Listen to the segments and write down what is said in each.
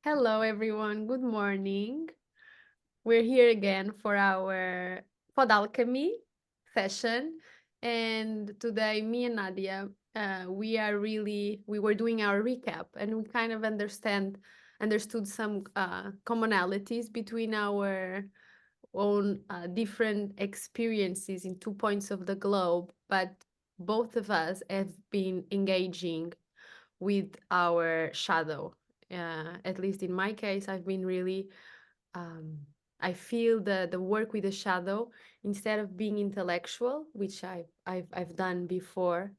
Hello, everyone. Good morning. We're here again for our PodAlchemy session. And today, me and Nadia, we were doing our recap and we kind of understood some commonalities between our own different experiences in 2 points of the globe. But both of us have been engaging with our shadow. At least in my case, I've been really, um, I feel the work with the shadow instead of being intellectual, which I've done before,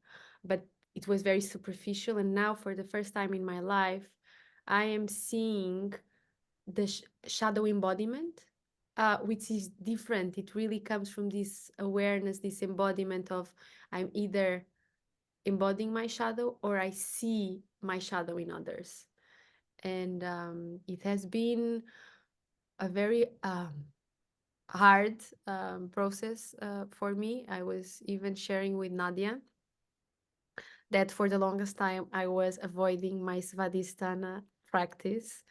but it was very superficial. And now, for the first time in my life, I am seeing the shadow embodiment, which is different. It really comes from this awareness, this embodiment of I'm either embodying my shadow or I see my shadow in others. And it has been a very hard process for me. I was even sharing with Nadia that for the longest time I was avoiding my Svadhisthana practice.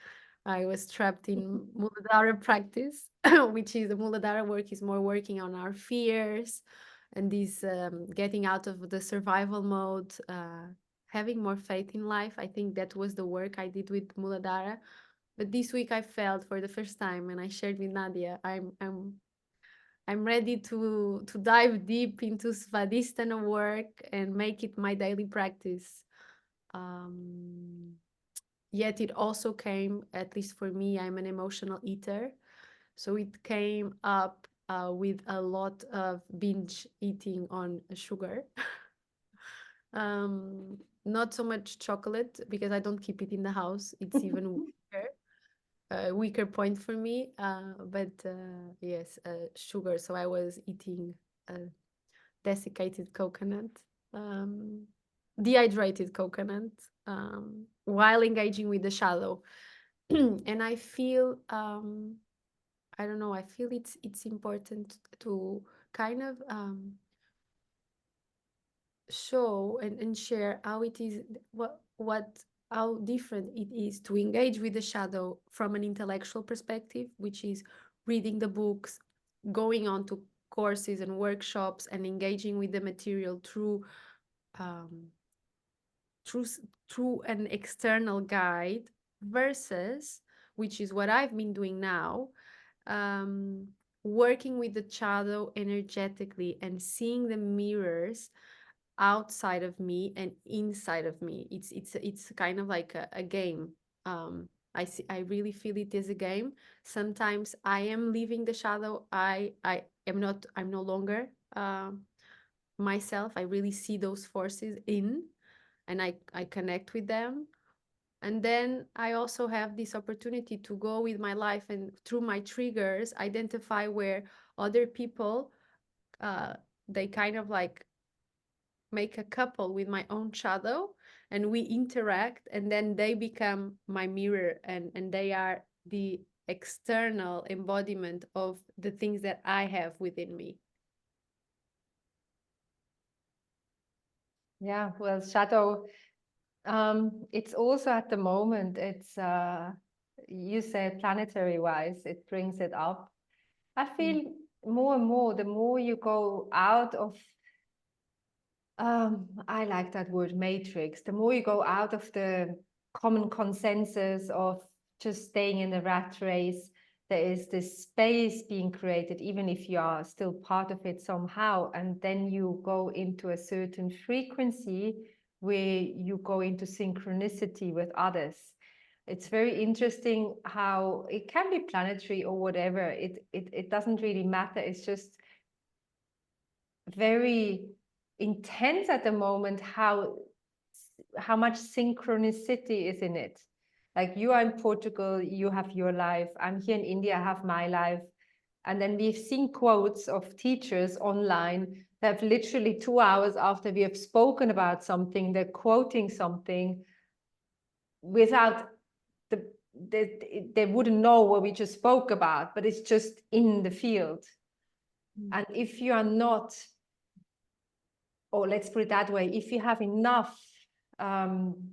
I was trapped in Muladhara practice, which is the Muladhara work is more working on our fears and this getting out of the survival mode, having more faith in life. I think that was the work I did with Muladhara. But this week I felt for the first time, and I shared with Nadia, I'm ready to dive deep into Svadhisthana work and make it my daily practice. Um, Yet it also came, at least for me, I'm an emotional eater. So it came up with a lot of binge eating on sugar. Not so much chocolate because I don't keep it in the house. It's even weaker, a weaker point for me. But yes, sugar. So I was eating desiccated coconut, um, dehydrated coconut, while engaging with the shadow. And I feel, I don't know, I feel it's important to kind of show and share how it is, what how different it is to engage with the shadow from an intellectual perspective, which is reading the books, going on to courses and workshops and engaging with the material um, through through an external guide, versus, which is what I've been doing now, um, working with the shadow energetically and seeing the mirrors outside of me and inside of me. It's kind of like a game. I really feel it is a game. Sometimes I am leaving the shadow. I am not. I'm no longer myself. I really see those forces in, and I connect with them. And then I also have this opportunity to go with my life and through my triggers identify where other people uh, they kind of like make a couple with my own shadow, and we interact, and then they become my mirror, and they are the external embodiment of the things that I have within me. Yeah, well, shadow, it's also at the moment, you say planetary wise, it brings it up. I feel more and more, the more you go out of, I like that word matrix, the more you go out of the common consensus of just staying in the rat race, there is this space being created, even if you are still part of it somehow. And then you go into a certain frequency where you go into synchronicity with others. It's very interesting how it can be planetary or whatever. It doesn't really matter. It's just very intense at the moment how much synchronicity is in it. Like you are in Portugal, you have your life. I'm here in India, I have my life. And then we've seen quotes of teachers online that have literally 2 hours after we have spoken about something, they're quoting something without they wouldn't know what we just spoke about, but it's just in the field. And if you are not, or let's put it that way, if you have enough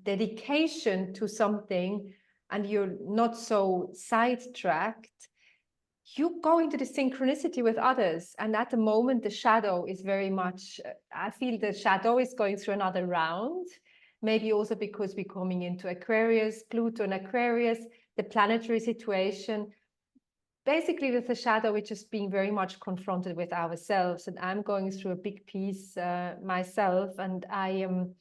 dedication to something, and you're not so sidetracked, you go into the synchronicity with others. And at the moment, the shadow is very much, I feel the shadow is going through another round. Maybe also because we're coming into Aquarius, Pluto and Aquarius, the planetary situation. Basically, with the shadow, we're just being very much confronted with ourselves. And I'm going through a big piece myself, and I am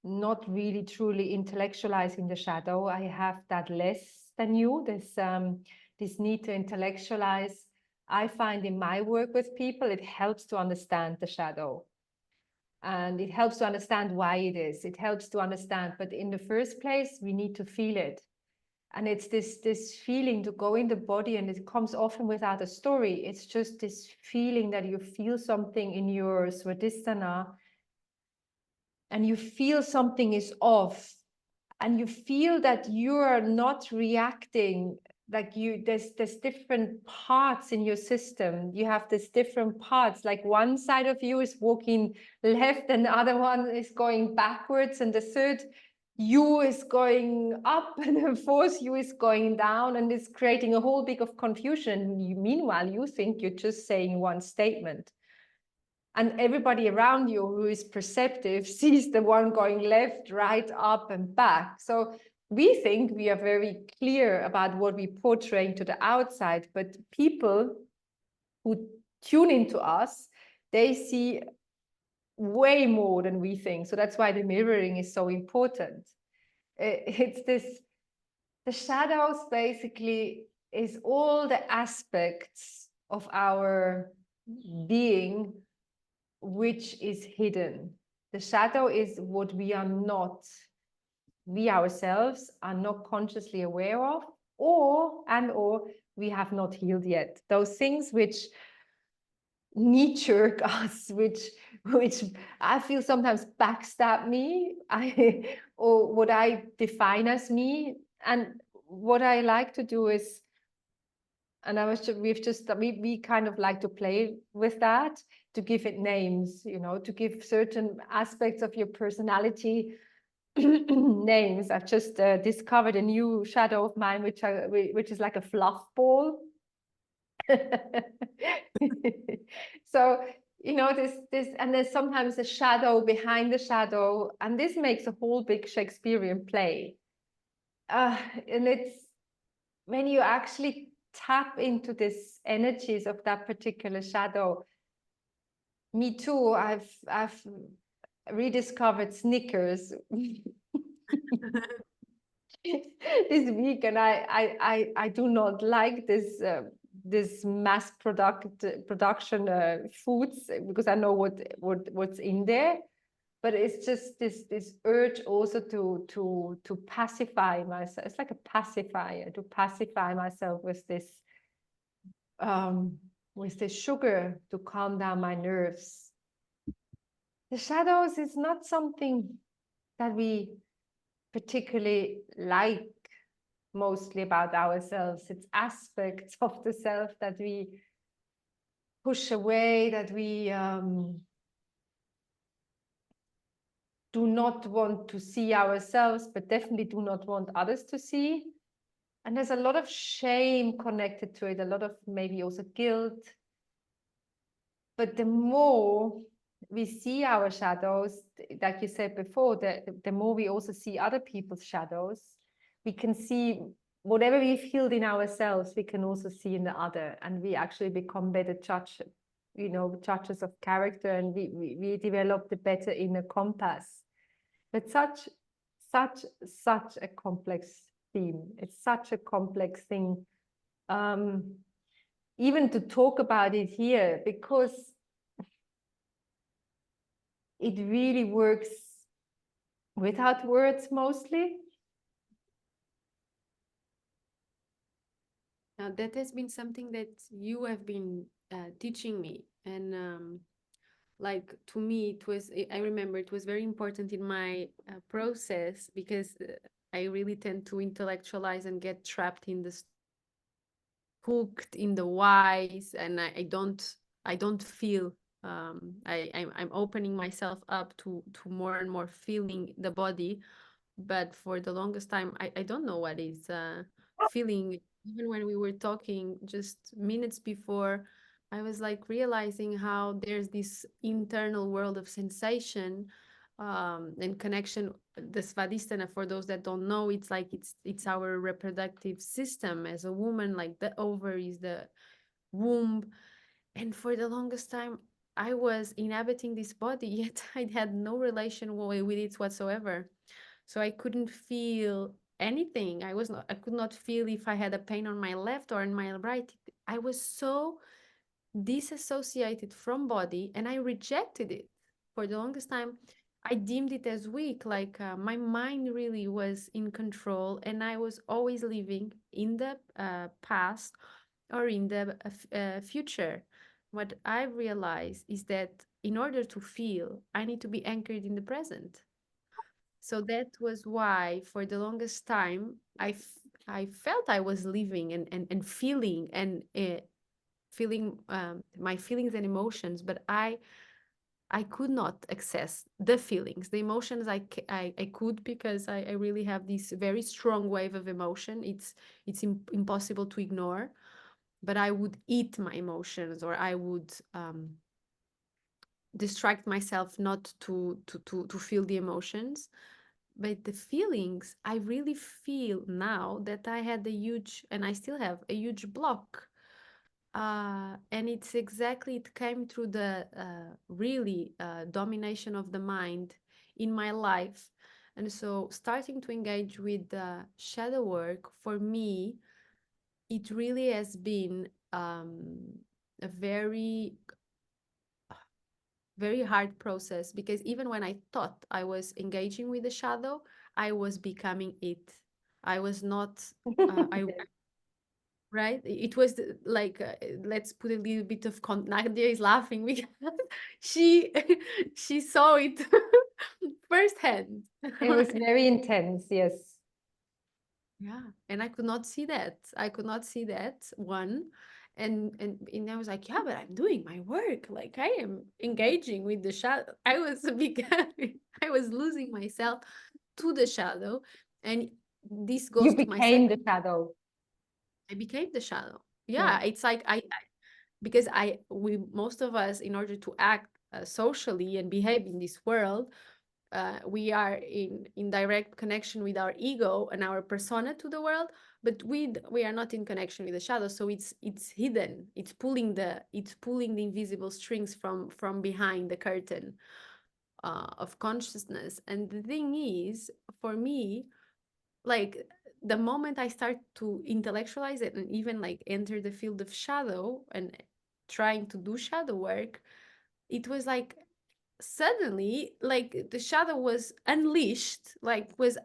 not really truly intellectualizing the shadow. I have that less than you, this need to intellectualize. I find in my work with people, it helps to understand the shadow. And it helps to understand why it is. It helps to understand. But in the first place, we need to feel it. And it's this feeling to go in the body, and it comes often without a story. It's just this feeling that you feel something in your Swadhisthana, and you feel something is off, and you feel that you are not reacting. Like there's different parts in your system. You have these different parts. Like one side of you is walking left, and the other one is going backwards, and the third you is going up, and the fourth you is going down, and it's creating a whole big of confusion. Meanwhile, you think you're just saying one statement. And everybody around you who is perceptive sees the one going left, right, up, and back. So we think we are very clear about what we portray to the outside, but people who tune into us, they see way more than we think. So that's why the mirroring is so important. It's this, the shadows basically is all the aspects of our being which is hidden. The shadow is what we are not, we ourselves are not consciously aware of, or we have not healed yet. Those things which knee-jerk us, which I feel sometimes backstab me, or what I define as me. And what I like to do is, and we kind of like to play with that, to give it names, you know, to give certain aspects of your personality names. I've just discovered a new shadow of mine, which is like a fluff ball. So, you know, this, and there's sometimes a shadow behind the shadow, and this makes a whole big Shakespearean play. And it's when you actually tap into this energies of that particular shadow. Me too. I've rediscovered Snickers this week, and I do not like this this mass production foods, because I know what's in there. But it's just this urge also to pacify myself. It's like a pacifier, to pacify myself with this sugar, to calm down my nerves. The shadows is not something that we particularly like mostly about ourselves. It's aspects of the self that we push away, that we do not want to see ourselves, but definitely do not want others to see. And there's a lot of shame connected to it, a lot of maybe also guilt. But the more we see our shadows, like you said before, the more we also see other people's shadows. We can see whatever we've healed in ourselves, we can also see in the other, and we actually become better judges, you know, judges of character, and we develop the better inner compass. But such a complex theme. It's such a complex thing, even to talk about it here, because it really works without words mostly. Now, that has been something that you have been teaching me, and like, to me, I remember it was very important in my process, because I really tend to intellectualize and get trapped in the hooked in the whys, and I don't feel. I'm opening myself up to more and more feeling the body. but for the longest time, I don't know what is feeling. Even when we were talking just minutes before, I was like realizing how there's this internal world of sensation and connection. The Svadhisthana, for those that don't know, it's like it's our reproductive system as a woman, like the ovaries, the womb. And for the longest time, I was inhabiting this body, yet I had no relation with it whatsoever. So I couldn't feel anything. I could not feel if I had a pain on my left or on my right. I was so disassociated from body, and I rejected it for the longest time. I deemed it as weak, like my mind really was in control, and I was always living in the past or in the future. What I realized is that in order to feel, I need to be anchored in the present. So that was why, for the longest time, I felt I was living and feeling and feeling my feelings and emotions, but I could not access the feelings. The emotions I could, because I really have this very strong wave of emotion. It's impossible to ignore, but I would eat my emotions, or I would distract myself not to feel the emotions. But the feelings, I really feel now that I had a huge, and I still have a huge block. And it's exactly, it came through the really domination of the mind in my life. And so starting to engage with the shadow work, for me, it really has been a very hard process, because even when I thought I was engaging with the shadow, I was becoming it. I was not, I right? It was like, let's put a little bit of Nadia is laughing because she she saw it firsthand. It was very intense, yes. Yeah, and I could not see that. I could not see that one. And I was like, yeah, but I'm doing my work. Like I am engaging with the shadow. I was becoming, I was losing myself to the shadow. And this You goes to my became the second. shadow. I became the shadow. Yeah. Yeah, it's like because we most of us, in order to act socially and behave in this world, we are in direct connection with our ego and our persona to the world, but we are not in connection with the shadow. So it's hidden. It's pulling the invisible strings from behind the curtain of consciousness. And the thing is, for me, like the moment I start to intellectualize it and even like enter the field of shadow and trying to do shadow work, it was like suddenly, like the shadow was unleashed, like was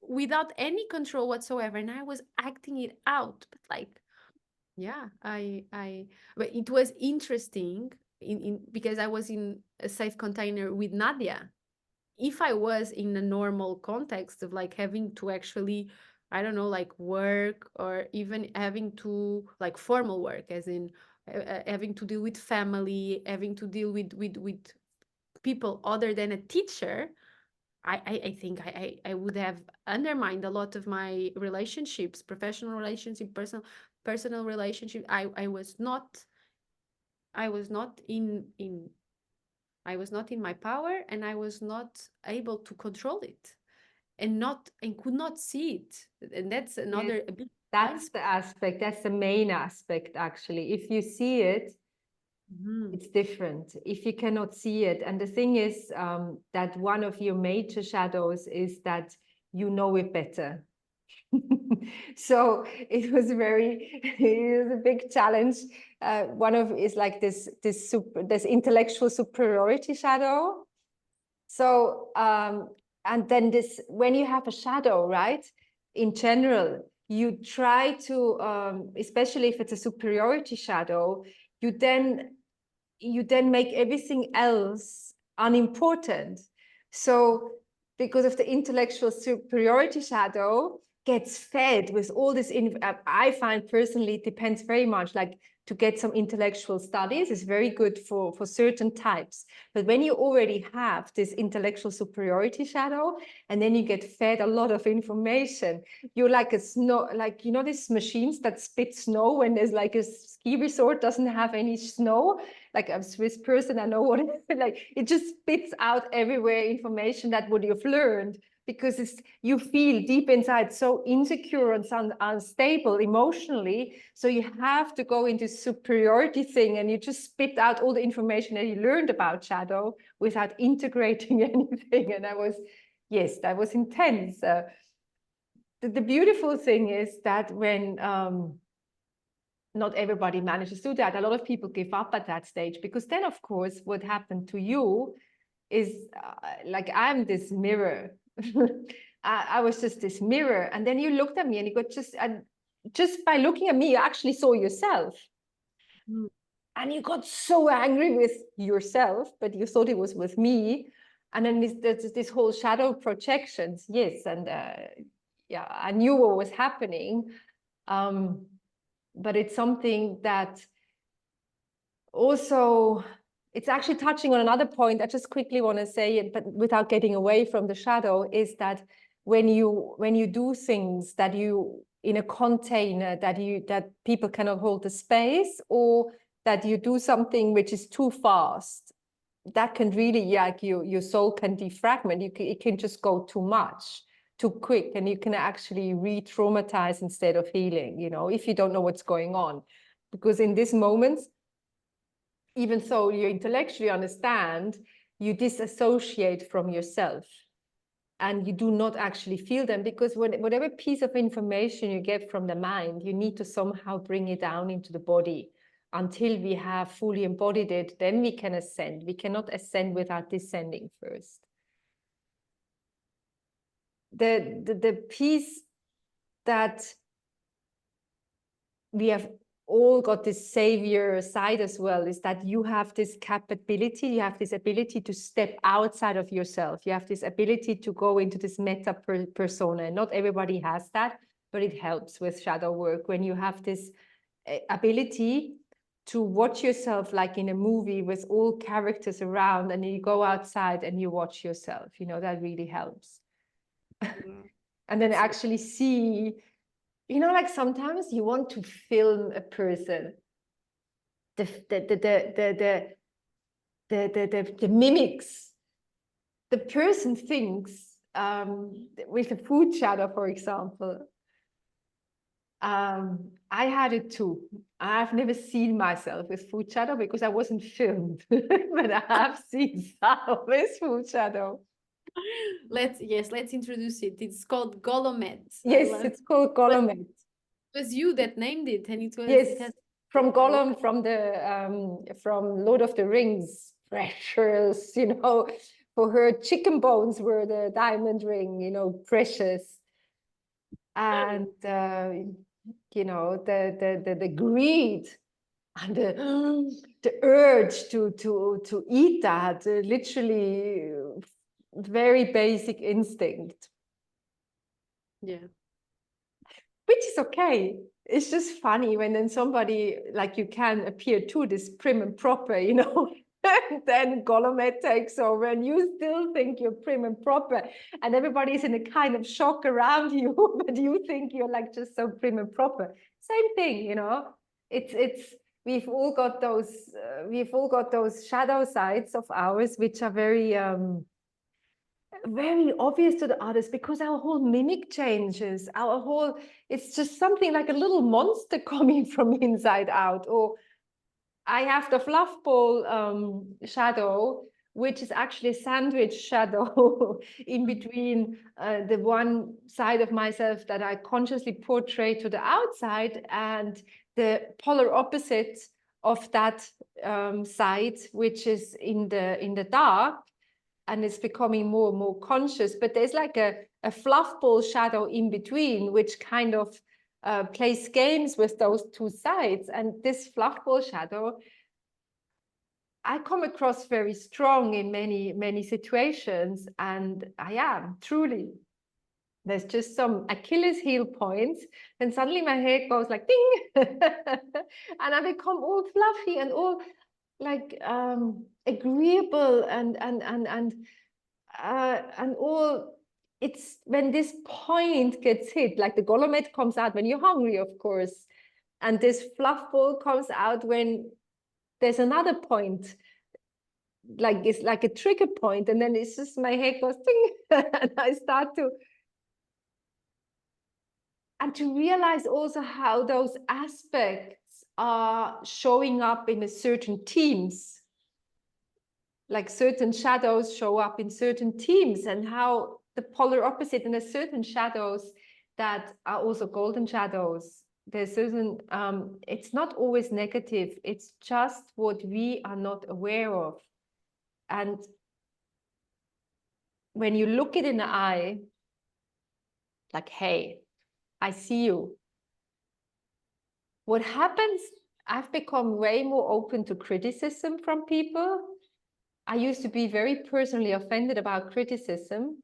without any control whatsoever, and I was acting it out. But like, yeah, but it was interesting because I was in a safe container with Nadia. If I was in a normal context of like having to actually, I don't know, like work, or even having to like formal work, as in having to deal with family, having to deal with people other than a teacher, I think I would have undermined a lot of my relationships, professional relationship, personal relationship. I was not in my power, and I was not able to control it, and could not see it. And that's Yes, another a big blind that's the spot. aspect. That's the main aspect, actually. If you see it, Mhm. it's different. If you cannot see it, and the thing is that one of your major shadows is that you know it better. So it was it was a big challenge. One of is like this intellectual superiority shadow. So and then this, when you have a shadow, right, in general, you try to especially if it's a superiority shadow, you then make everything else unimportant. So because of the intellectual superiority shadow gets fed with all this I find personally it depends very much, like to get some intellectual studies. It's very good for certain types. But when you already have this intellectual superiority shadow, and then you get fed a lot of information, you're like a snow, like, you know, these machines that spit snow when there's like a ski resort doesn't have any snow. Like a Swiss person, I know what it is. Like it just spits out everywhere information that what you've learned, because it's, you feel deep inside so insecure and unstable emotionally. So you have to go into superiority thing, and you just spit out all the information that you learned about shadow without integrating anything. And yes, that was intense. The beautiful thing is that when not everybody manages to do that, a lot of people give up at that stage, because then, of course, what happened to you is like, I'm this mirror. I was just this mirror, and then you looked at me, and you got just by looking at me, you actually saw yourself. Mm. And you got so angry with yourself, but you thought it was with me. And then this whole shadow projections, yes, and yeah, I knew what was happening, but it's something that also, it's actually touching on another point I just quickly want to say, but without getting away from the shadow, is that when you do things that you in a container that people cannot hold the space, or that you do something which is too fast, that can really, like, your soul can defragment. It can just go too much, too quick, and you can actually re-traumatize instead of healing, you know, if you don't know what's going on. Because in these moments, even though you intellectually understand, you disassociate from yourself, and you do not actually feel them, because whatever piece of information you get from the mind, you need to somehow bring it down into the body. Until we have fully embodied it, then we can ascend. We cannot ascend without descending first. The piece that we have all got this savior side as well is that you have this capability, you have this ability to step outside of yourself. You have this ability to go into this meta persona. Not everybody has that, but it helps with shadow work when you have this ability to watch yourself like in a movie with all characters around, and you go outside and you watch yourself. You know, that really helps. Yeah. And then actually see, you know, like sometimes you want to film a person, the mimics. The person thinks, with a food shadow, for example. I had it too. I've never seen myself with food shadow because I wasn't filmed, but I have seen Salomé's food shadow. Let's introduce it. It's called Golomet. Yes, it's called Golomet. It was you that named it, and it was yes, from Gollum, from Lord of the Rings, precious, you know. For her, chicken bones were the diamond ring, you know, precious. And you know, the greed and the urge to eat that, literally very basic instinct. Yeah. Which is okay. It's just funny when then somebody like you can appear to this prim and proper, you know, and then Golomet takes over and you still think you're prim and proper, and everybody's in a kind of shock around you, but you think you're like just so prim and proper. Same thing, you know. It's we've all got those shadow sides of ours which are very obvious to the others, because our whole mimic changes. It's just something like a little monster coming from inside out. Or I have the fluff ball shadow, which is actually a sandwich shadow in between the one side of myself that I consciously portray to the outside, and the polar opposite of that side, which is in the dark. And it's becoming more and more conscious, but there's like a fluff ball shadow in between, which kind of plays games with those two sides. And this fluff ball shadow, I come across very strong in many situations, and I am truly. there's just some Achilles heel points, and suddenly my hair goes like ding, and I become all fluffy and all like agreeable and all. It's when this point gets hit, like the golomet comes out when you're hungry, of course, and this fluff ball comes out when there's another point, like it's like a trigger point, and then it's just my head goes ding, and I start to realize also how those aspects are showing up in a certain teams, like certain shadows show up in certain teams, and how the polar opposite in a certain shadows that are also golden shadows. There's certain it's not always negative, it's just what we are not aware of. And when you look it in the eye, like, hey, I see you. What happens, I've become way more open to criticism from people. I used to be very personally offended about criticism,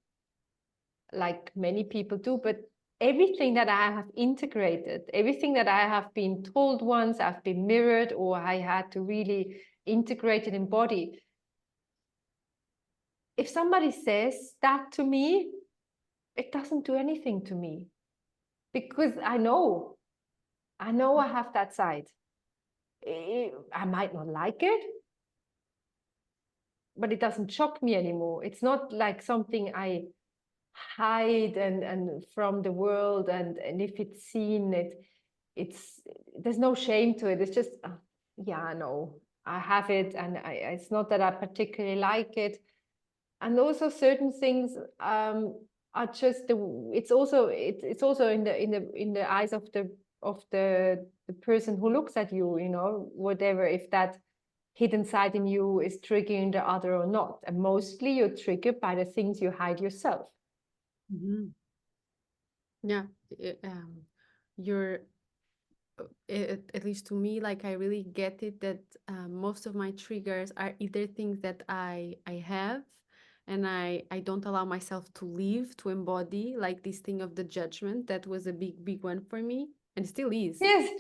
like many people do, but everything that I have integrated, everything that I have been told once, I've been mirrored, or I had to really integrate it in body. If somebody says that to me, it doesn't do anything to me, because I know I have that side. I might not like it, but it doesn't shock me anymore. It's not like something I hide and from the world, and if it's seen, it's there's no shame to it. It's just yeah, I know I have it, and it's not that I particularly like it. And also certain things are just it's also in the eyes of the person who looks at you, you know, whatever, if that hidden side in you is triggering the other or not. And mostly you're triggered by the things you hide yourself. Yeah, you're at least to me, like I really get it that most of my triggers are either things that I have and I don't allow myself to live, to embody, like this thing of the judgment. That was a big one for me, and still is. Yes.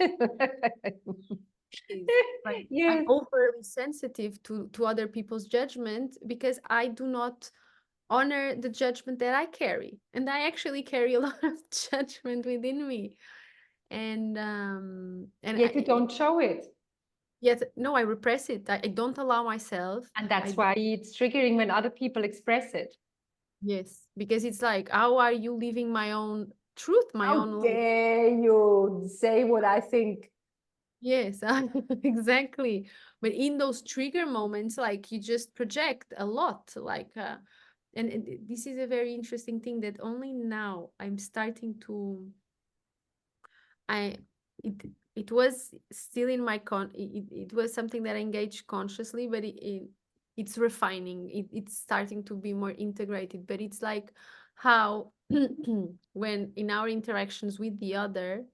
Is like I'm Yes. overly sensitive to other people's judgment because I do not honor the judgment that I carry, and I actually carry a lot of judgment within me. And Yet you don't show it. yet no, I repress it. I don't allow myself. And that's why it's triggering when other people express it. Yes, because it's like, how are you living my own truth, my How own life? dare you say what I think? Yes, exactly. But in those trigger moments, like you just project a lot, like and this is a very interesting thing that only now I'm starting to I it it was still in my it was something that I engaged consciously, but it's refining. It's starting to be more integrated. But it's like how when in our interactions with the other,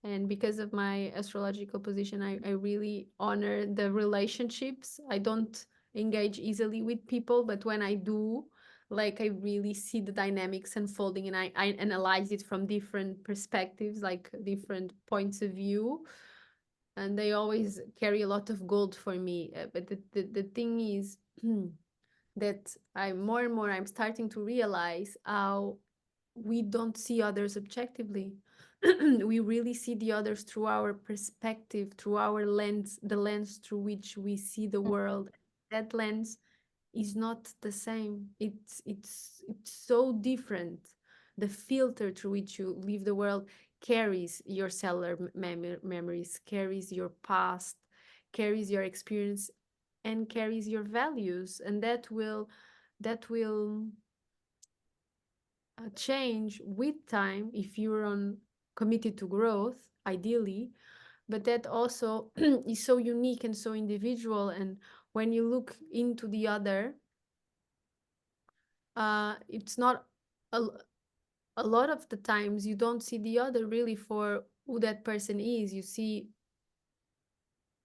and because of my astrological position, I really honor the relationships. I don't engage easily with people, but when I do, like I really see the dynamics unfolding, and I analyze it from different perspectives, like different points of view, and they always carry a lot of gold for me. But the thing is that I'm more and more I'm starting to realize how we don't see others objectively. We really see the others through our perspective, through our lens, the lens through which we see the world. That lens is not the same. It's so different. The filter through which you live the world carries your cellular memories, carries your past, carries your experience, and carries your values, and that will change with time if you're on committed to growth, ideally. But that also is so unique and so individual. And when you look into the other, it's not a, a lot of the times you don't see the other really for who that person is. You see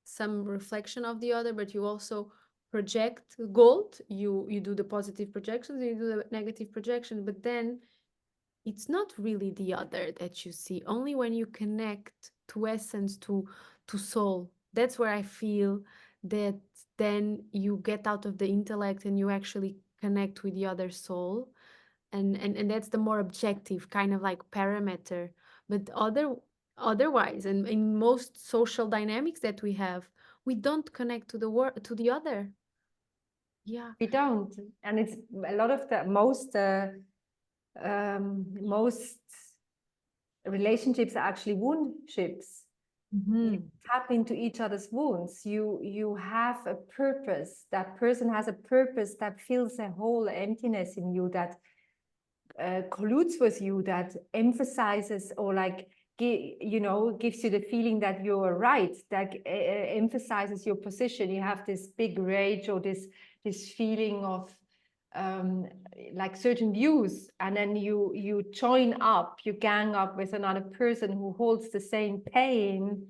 some reflection of the other, but you also project gold. You do the positive projections, and you do the negative projection, but then it's not really the other that you see. Only when you connect to essence, to soul, that's where I feel that then you get out of the intellect and you actually connect with the other soul. And that's the more objective kind of like parameter. But otherwise, and in most social dynamics that we have, we don't connect to the world, to the other. Yeah. We don't. And it's a lot of the most relationships are actually woundships. You tap into each other's wounds. You have a purpose. That person has a purpose that fills a whole emptiness in you, that colludes with you, that emphasizes, or like, you know, gives you the feeling that you're right, that emphasizes your position. You have this big rage, or this feeling of like certain views, and then you join up, you gang up with another person who holds the same pain,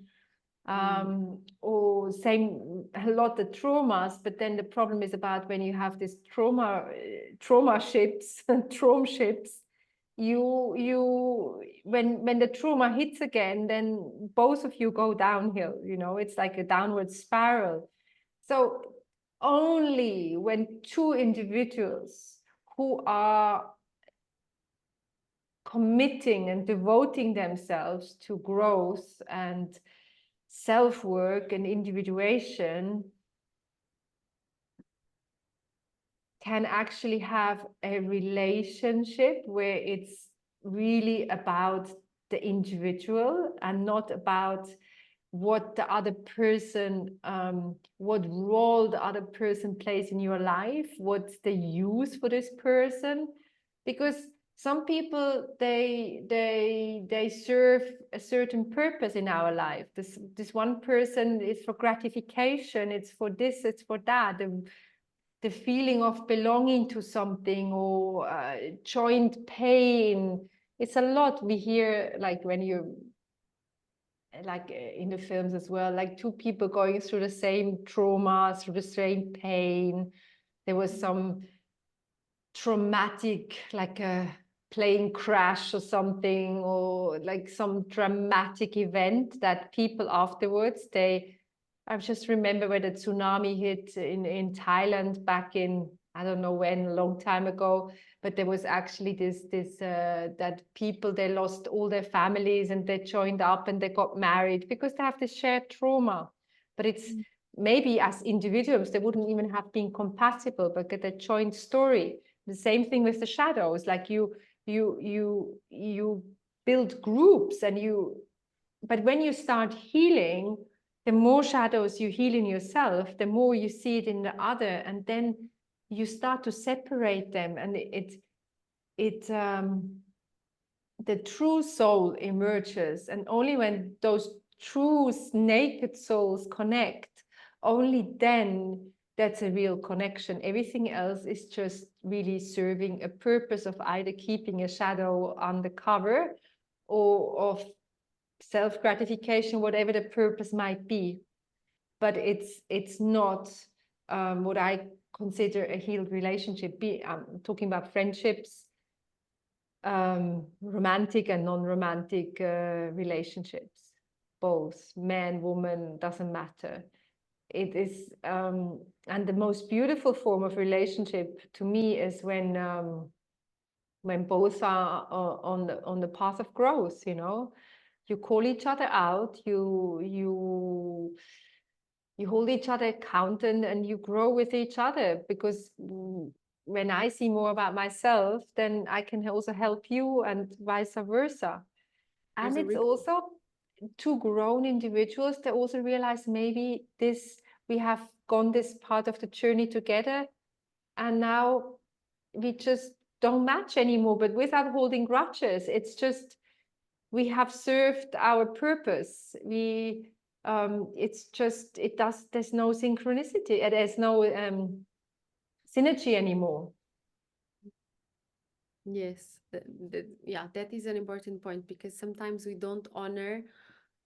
or same, a lot of traumas. But then the problem is about when you have this trauma ships trauma ships, when the trauma hits again, then both of you go downhill. You know, it's like a downward spiral. So only when two individuals who are committing and devoting themselves to growth and self-work and individuation can actually have a relationship where it's really about the individual and not about what the other person, what role the other person plays in your life, what's the use for this person. Because some people, they serve a certain purpose in our life. This one person is for gratification, it's for this, it's for that. The feeling of belonging to something, or joint pain. It's a lot we hear, like when you, like in the films as well, like two people going through the same trauma, through the same pain. There was some traumatic, like a plane crash or something, or like some dramatic event that people afterwards, I just remember when the tsunami hit in Thailand back in, I don't know when, a long time ago. But there was actually this that people, they lost all their families and they joined up and they got married because they have this shared trauma. But it's maybe as individuals they wouldn't even have been compatible, but get a joint story. The same thing with the shadows. Like you build groups, and but when you start healing, the more shadows you heal in yourself, the more you see it in the other, and then you start to separate them, and the true soul emerges. And only when those true naked souls connect, only then that's a real connection. Everything else is just really serving a purpose of either keeping a shadow undercover, or of self-gratification, whatever the purpose might be. But it's not what I consider a healed relationship. I'm talking about friendships, romantic and non-romantic relationships, both man, woman, doesn't matter. It is, and the most beautiful form of relationship to me is when both are on the path of growth. You know, you call each other out, you hold each other accountable, and you grow with each other. Because when I see more about myself, then I can also help you, and vice versa. And it's also two grown individuals that also realize maybe we have gone this part of the journey together, and now we just don't match anymore, but without holding grudges. It's just we have served our purpose. It's just there's no synchronicity, there's no synergy anymore. Yes, yeah, that is an important point, because sometimes we don't honor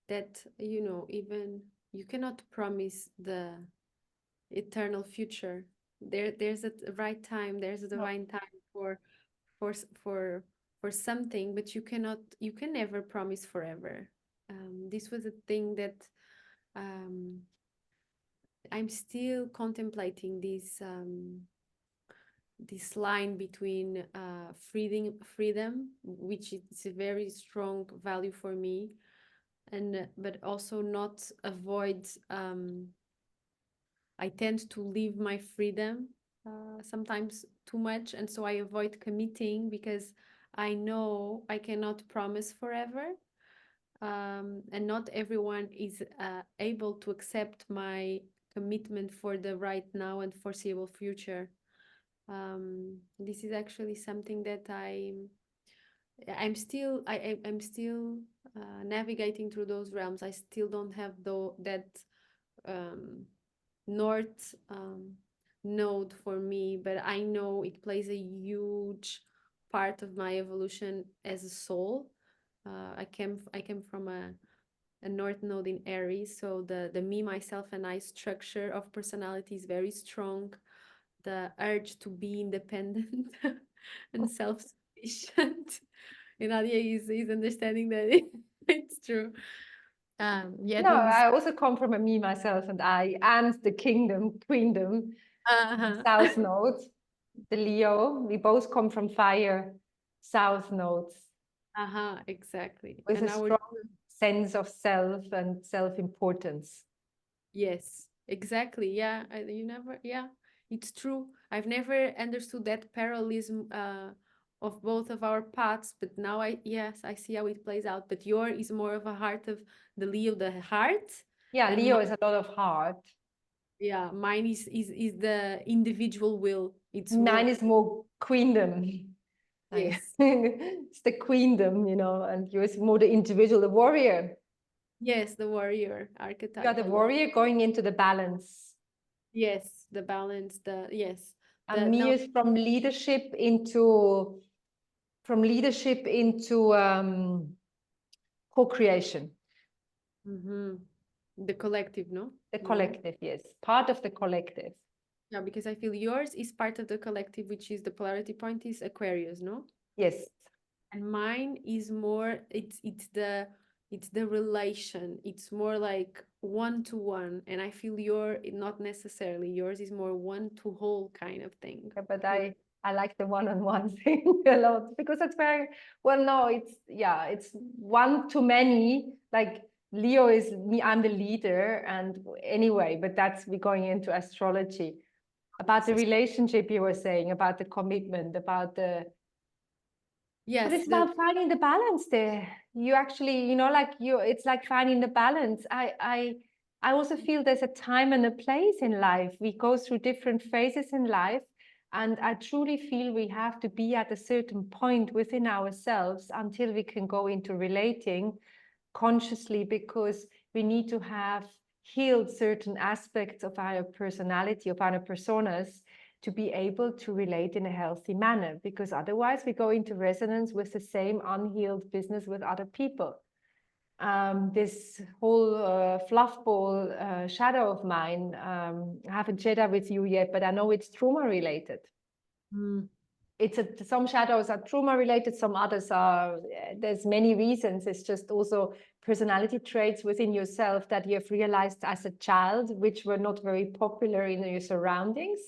that, you know, even you cannot promise the eternal future. There's a right time, there's a divine time for for something, but you can never promise forever. This was a thing that I'm still contemplating this line between freedom, which is a very strong value for me, and but also not avoid. I tend to leave my freedom sometimes too much, and so I avoid committing because I know I cannot promise forever, and not everyone is able to accept my commitment for the right now and foreseeable future. This is actually something that I'm still navigating through those realms. I still don't have that north node for me, but I know it plays a huge part of my evolution as a soul. I came from a north node in Aries, so the me, myself, and I structure of personality is very strong. The urge to be independent and self-sufficient. And Nadia is understanding that it's true. Yeah, No, things. I also come from a me, myself, and I, and the queendom, Uh-huh. south node, the Leo. We both come from fire, south nodes, Uh-huh, exactly. with a And our strong sense of self and self-importance. yes, exactly. Yeah, you never. Yeah, it's true. I've never understood that parallelism of both of our paths, but now yes, I see how it plays out. But your is more of a heart of the Leo, the heart, Yeah, and Leo is a lot of heart. yeah, mine is the individual will. It's Mine more. is more queendom. Yes, It's the queendom, and yours more the individual, the warrior. yes, the warrior You are archetype the a lot. warrior going into the balance. Yes, the balance, the yes, And the me no. is from leadership into co-creation. Mm-hmm. The collective, no? The No. collective, yes. Part of the collective. Yeah, because I feel yours is part of the collective, which is the polarity point is Aquarius, no? Yes. And mine is more it's the relation. It's more like one to one. And I feel not necessarily yours is more one to whole kind of thing. Yeah, but You I like the one-on-one thing a lot because that's very well, no, it's one to many. Like Leo is me, I'm the leader, and anyway, but that's we're going into astrology. About the relationship you were saying, about the commitment, about the but yes, it's about finding the balance there. You actually, it's like finding the balance. I also feel there's a time and a place in life. We go through different phases in life, and I truly feel we have to be at a certain point within ourselves until we can go into relating consciously, because we need to have healed certain aspects of our personality, of our personas, to be able to relate in a healthy manner, because otherwise we go into resonance with the same unhealed business with other people. This whole fluff ball shadow of mine, I haven't shared that with you yet, but I know it's trauma related. Some shadows are trauma related, some others are, there's many reasons. It's just also personality traits within yourself that you've realized as a child, which were not very popular in your surroundings,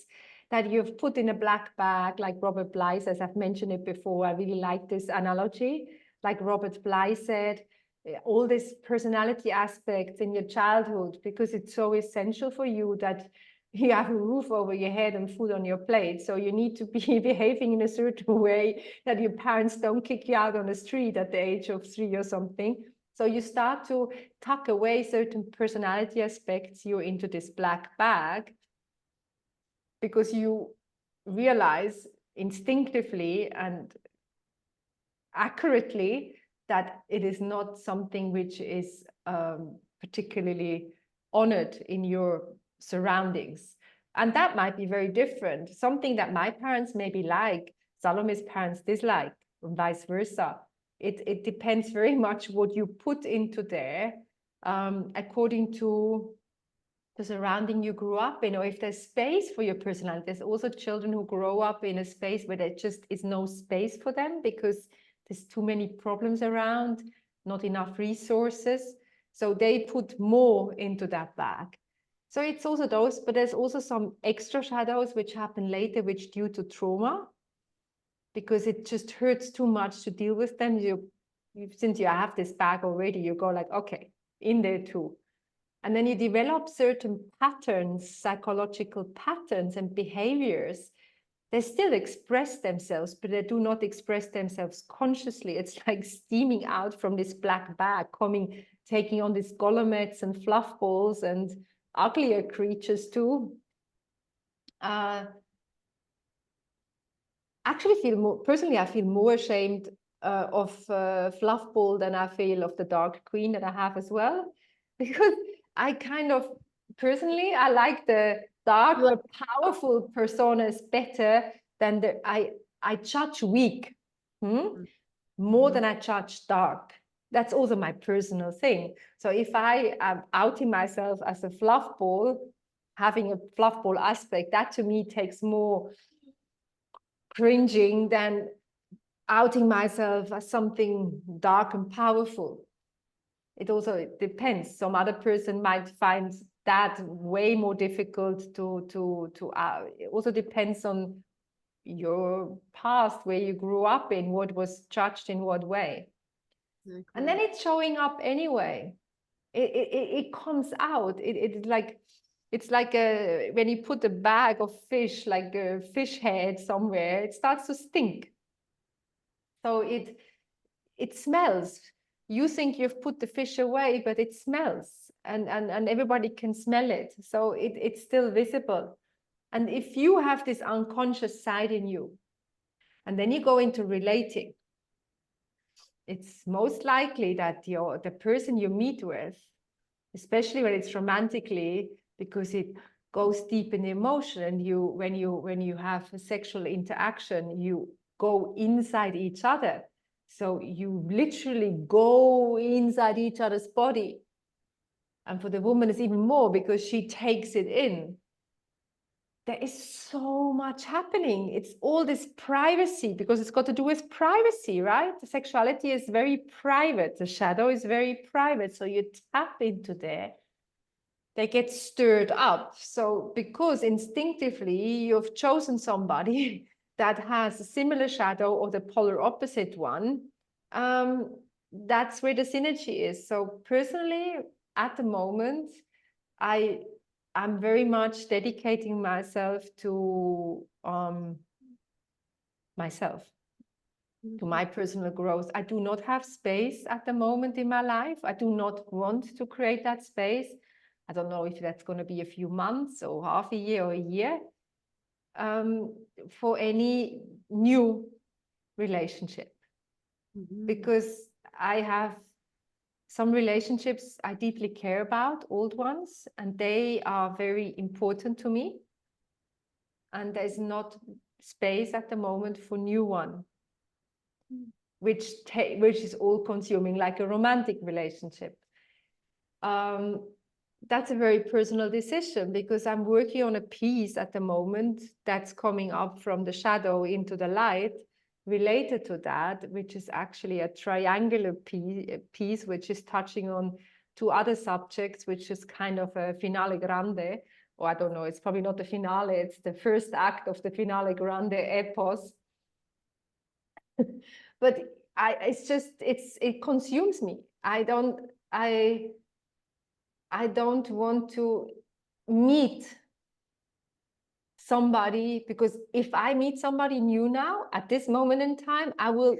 that you've put in a black bag, like Robert Bly says. I've mentioned it before. I really like this analogy. Like Robert Bly said, all these personality aspects in your childhood, because it's so essential for you that you have a roof over your head and food on your plate. So you need to be behaving in a certain way that your parents don't kick you out on the street at the age of 3 or something. So you start to tuck away certain personality aspects you into this black bag, because you realize instinctively and accurately that it is not something which is particularly honored in your surroundings. And that might be very different. Something that my parents maybe like, Salomé's parents dislike, and vice versa. It depends very much what you put into there, according to the surrounding you grew up in, or if there's space for your personality. There's also children who grow up in a space where there just is no space for them because there's too many problems around, not enough resources. So they put more into that bag. So it's also those, but there's also some extra shadows which happen later, which due to trauma, because it just hurts too much to deal with them. Since you have this bag already, you go like, okay, in there too. And then you develop certain patterns, psychological patterns and behaviors. They still express themselves, but they do not express themselves consciously. It's like steaming out from this black bag, taking on these golemettes and fluff balls and uglier creatures too. Actually personally, I feel more ashamed of fluff ball than I feel of the dark queen that I have as well, because I kind of personally, I like the dark but powerful personas better than I judge weak more than I judge dark. That's also my personal thing. So if I am outing myself as a fluff ball, having a fluff ball aspect, that to me takes more cringing than outing myself as something dark and powerful. It also depends. Some other person might find that way more difficult to it also depends on your past, where you grew up in, what was judged in what way. Exactly. And then it's showing up anyway. It comes out. It's like when you put a bag of fish, like a fish head somewhere, it starts to stink. So it smells. You think you've put the fish away, but it smells, and everybody can smell it. So it's still visible. And if you have this unconscious side in you, and then you go into relating, it's most likely that the person you meet with, especially when it's romantically, because it goes deep in the emotion, and when you have a sexual interaction, you go inside each other. So you literally go inside each other's body. And for the woman, it's even more because she takes it in. There is so much happening. It's all this privacy, because it's got to do with privacy, right? The sexuality is very private. The shadow is very private. So you tap into there. They get stirred up. So because instinctively you've chosen somebody that has a similar shadow or the polar opposite one, that's where the synergy is. So personally, at the moment, I'm very much dedicating myself to myself, to my personal growth. I do not have space at the moment in my life. I do not want to create that space. I don't know if that's going to be a few months or half a year or a year for any new relationship. Because I have some relationships I deeply care about, old ones, and they are very important to me. And there's not space at the moment for new one, which is all consuming, like a romantic relationship. That's a very personal decision, because I'm working on a piece at the moment that's coming up from the shadow into the light related to that, which is actually a triangular piece, which is touching on two other subjects, which is kind of a finale grande, or I don't know, it's probably not the finale, it's the first act of the finale grande epos. But it consumes me. I don't want to meet somebody, because if I meet somebody new now, at this moment in time, I will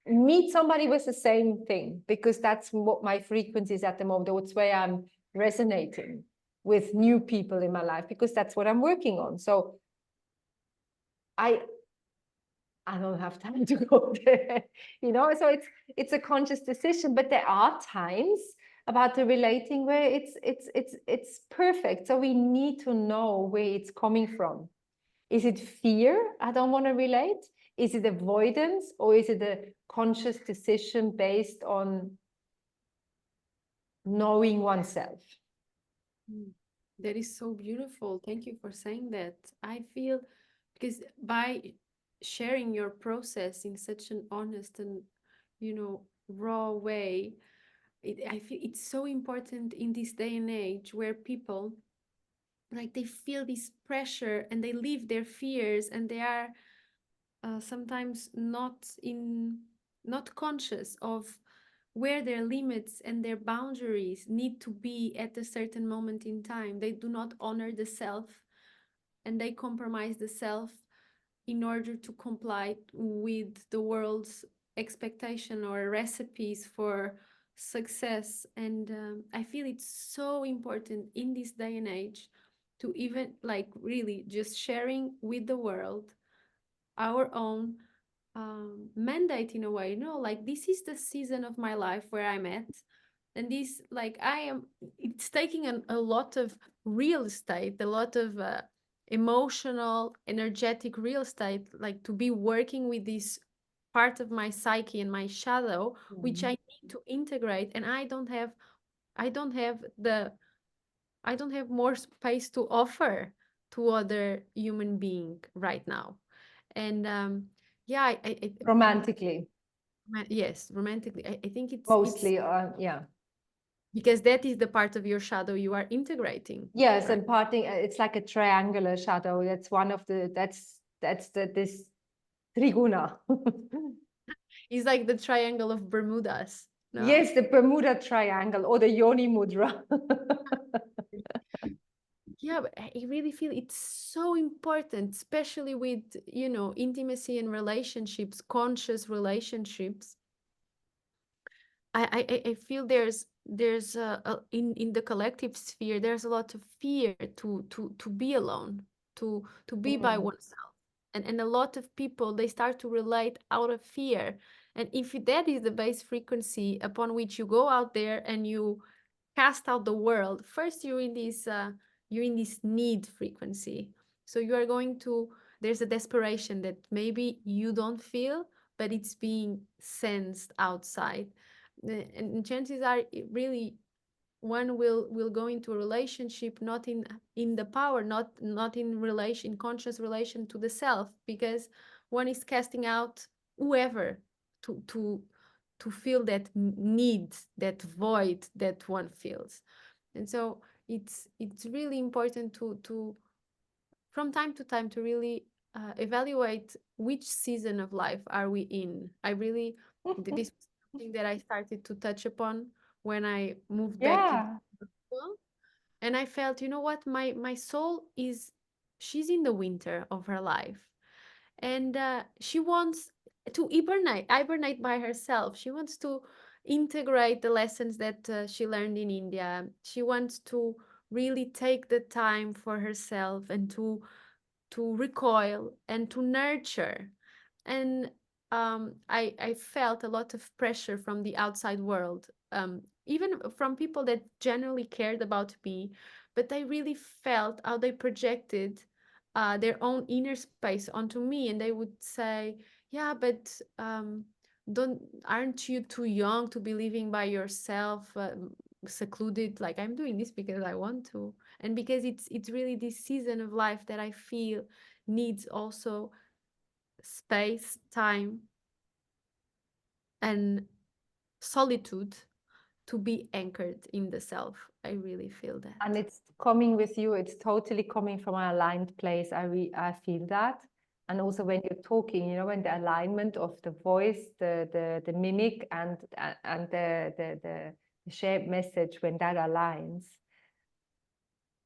meet somebody with the same thing, because that's what my frequency is at the moment. That's where I'm resonating with new people in my life, because that's what I'm working on. So I don't have time to go there, so it's a conscious decision. But there are times about the relating where it's perfect. So we need to know where it's coming from. Is it fear? I don't want to relate. Is it avoidance, or is it a conscious decision based on knowing oneself? That is so beautiful. Thank you for saying that. I feel, because by sharing your process in such an honest and, raw way. I feel it's so important in this day and age where people, like, they feel this pressure and they live their fears, and they are sometimes not conscious of where their limits and their boundaries need to be at a certain moment in time. They do not honor the self, and they compromise the self in order to comply with the world's expectation or recipes for success. And I feel it's so important in this day and age to even, like, really just sharing with the world our own mandate in a way. Like, this is the season of my life where I'm at, and this, like, it's taking a lot of real estate, a lot of emotional, energetic real estate, like, to be working with this part of my psyche and my shadow, which I need to integrate. And I don't have more space to offer to other human being right now. And yeah, Romantically, yes, romantically, I think it's mostly, yeah. because that is the part of your shadow you are integrating, Yes, right? and parting, it's like a triangular shadow. That's one of the, this triguna. It's like the triangle of Bermudas, no? Yes, the Bermuda Triangle or the Yoni Mudra. Yeah, but I really feel it's so important, especially with, intimacy and relationships, conscious relationships. I feel there's in the collective sphere, there's a lot of fear to be alone, to be by Mm. oneself. And a lot of people, they start to relate out of fear. And if that is the base frequency upon which you go out there and you cast out the world, first you're in this need frequency. So you are going to there's a desperation that maybe you don't feel, but it's being sensed outside. And chances are, really, one will go into a relationship not in the power, not in relation, conscious relation to the self, because one is casting out whoever to fill that need, that void that one feels. And so it's really important to from time to time to really evaluate which season of life are we in. This was something that I started to touch upon when I moved back to Yeah. Portugal. And I felt, you know what, my soul she's in the winter of her life, and she wants to hibernate by herself. She wants to integrate the lessons that she learned in India. She wants to really take the time for herself and to recoil and to nurture. And I felt a lot of pressure from the outside world, even from people that genuinely cared about me, but I really felt how they projected their own inner space onto me, and they would say, "Yeah, but don't aren't you too young to be living by yourself, secluded? Like, I'm doing this because I want to, and because it's really this season of life that I feel needs also space, time, and solitude to be anchored in the self." I really feel that. And it's coming with you. It's totally coming from an aligned place. I feel that. And also when you're talking, when the alignment of the voice, the mimic, and the shared message, when that aligns,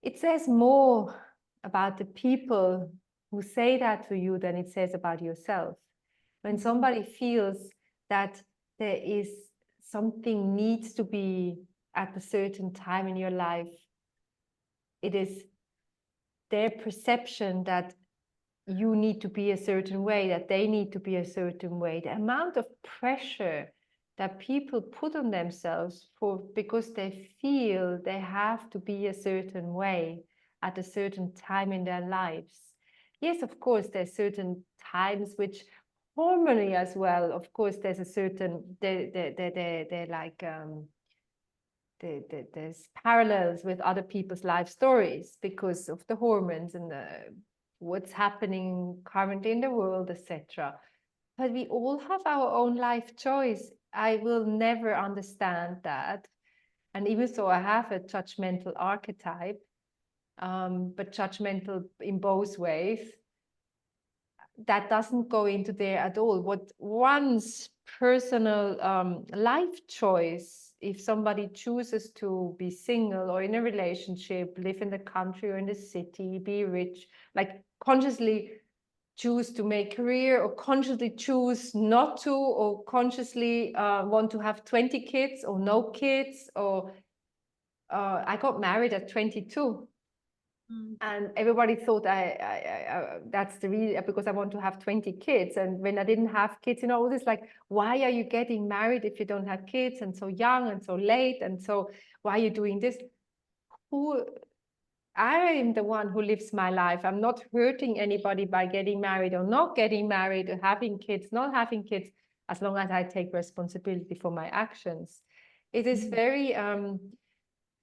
it says more about the people who say that to you than it says about yourself. When somebody feels that there is something needs to be at a certain time in your life, it is their perception that you need to be a certain way, that they need to be a certain way. The amount of pressure that people put on themselves because they feel they have to be a certain way at a certain time in their lives. Yes, of course, there's certain times which harmony as well. Of course, there's a certain, they're like, there's parallels with other people's life stories because of the hormones and what's happening currently in the world, etc. But we all have our own life choice. I will never understand that. And even though I have a judgmental archetype, but judgmental in both ways, that doesn't go into there at all. What one's personal life choice, if somebody chooses to be single or in a relationship, live in the country or in the city, be rich, like consciously choose to make career or consciously choose not to, or consciously want to have 20 kids or no kids, or I got married at 22. And everybody thought that's the reason, because I want to have 20 kids. And when I didn't have kids, you know, all this like, why are you getting married if you don't have kids, and so young and so late, and so why are you doing this? I am the one who lives my life. I'm not hurting anybody by getting married or not getting married, or having kids, not having kids, as long as I take responsibility for my actions. It is very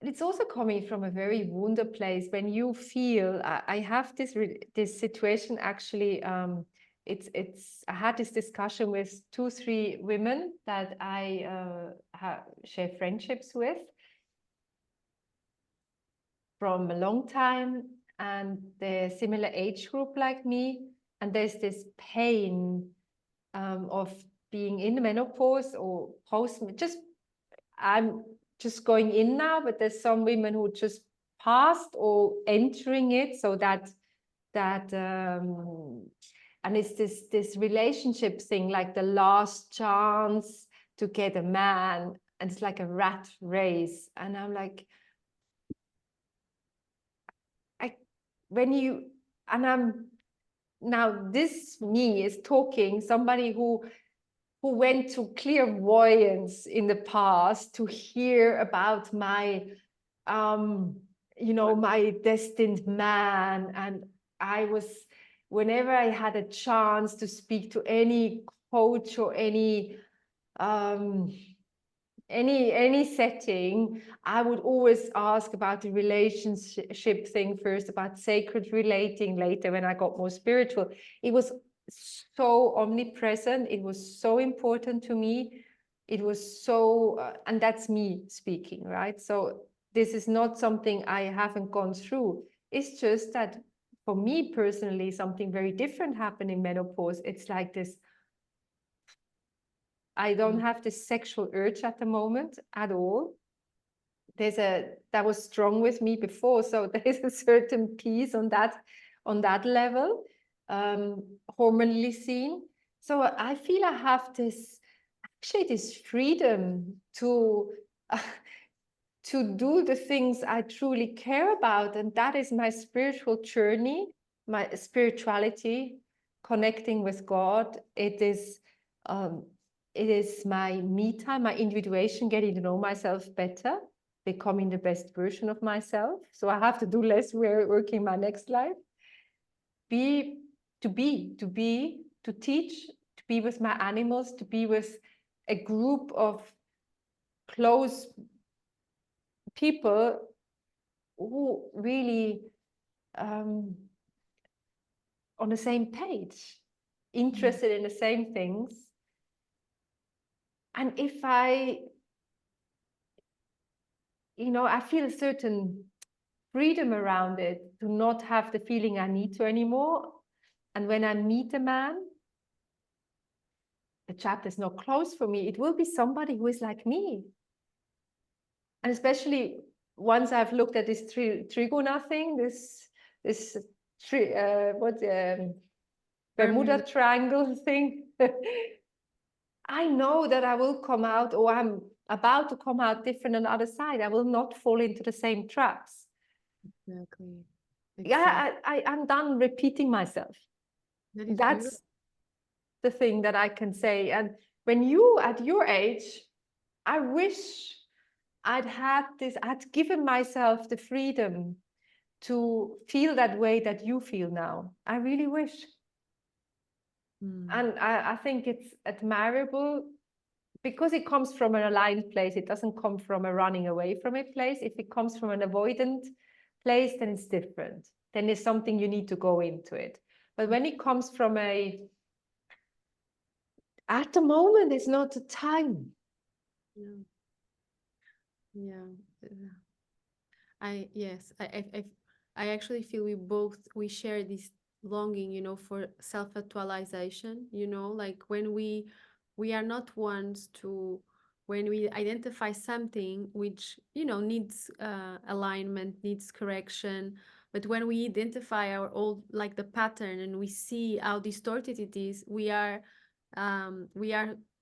it's also coming from a very wounded place when you feel. I have this situation actually. I had this discussion with 2-3 women that I share friendships with from a long time, and they're similar age group like me. And there's this pain of being in the menopause or post. I'm just going in now, but there's some women who just passed or entering it. So and it's this relationship thing, like the last chance to get a man, and it's like a rat race. And I'm like, I'm now, this me is talking, somebody who went to clairvoyance in the past to hear about my my destined man. And I was, whenever I had a chance to speak to any coach or any setting, I would always ask about the relationship thing first, about sacred relating later when I got more spiritual. It was so omnipresent. It was so important to me. It was so, and that's me speaking, right? So this is not something I haven't gone through. It's just that for me personally, something very different happened in menopause. It's like this, I don't have this sexual urge at the moment at all. That was strong with me before, so there's a certain peace on that level, hormonally seen. So I feel I have this freedom to do the things I truly care about, and that is my spiritual journey, my spirituality, connecting with God. It is my me time, my individuation, getting to know myself better, becoming the best version of myself. So I have to do less work in my next life. To teach, to be with my animals, to be with a group of close people who really on the same page, interested in the same things. And if I feel a certain freedom around it, to not have the feeling I need to anymore. And when I meet a man, the chapter is not closed for me. It will be somebody who is like me. And especially once I've looked at this trigona thing, Bermuda Triangle thing, I know that I will come out, or I'm about to come out different on the other side. I will not fall into the same traps. Exactly. Yeah, I'm done repeating myself. That's the thing that I can say. And when you, at your age, I wish I'd given myself the freedom to feel that way that you feel now. I really wish. And I think it's admirable because it comes from an aligned place. It doesn't come from a running away from a place. If it comes from an avoidant place, then it's different. then it's something you need to go into it. But when it comes from at the moment, it's not the time. Yeah. Yeah. Yes, I actually feel we share this longing, for self-actualization, like when we are not ones to when we identify something which, needs alignment, needs correction, but when we identify our old like the pattern and we see how distorted it is, we are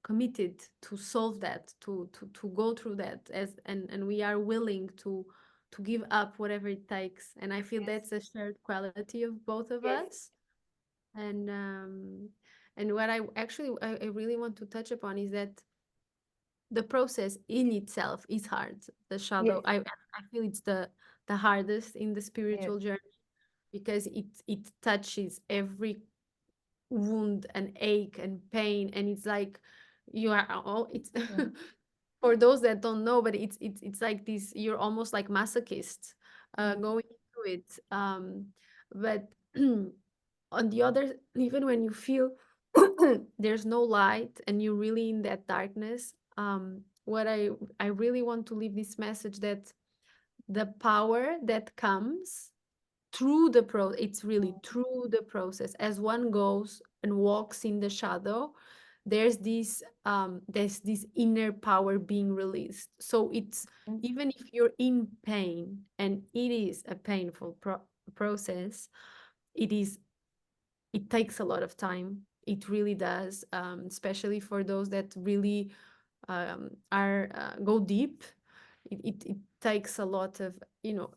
committed to solve that, to go through that and we are willing to give up whatever it takes. And I feel Yes. that's a shared quality of both of Yes. us. And what I really want to touch upon is that the process in itself is hard. The shadow, Yes. I feel it's the hardest in the Yes. spiritual journey, because it touches every wound and ache and pain, and it's like you are all it's Mm. for those that don't know, but it's like this, you're almost like masochist Mm. going into it, but on the other, even when you feel there's no light and you're really in that darkness, what I really want to leave this message, that the power that comes through it's really through the process, as one goes and walks in the shadow, there's this inner power being released. So it's, Mm. even if you're in pain, and it is a painful process, it is it takes a lot of time. It really does, especially for those that really are go deep. It takes a lot of,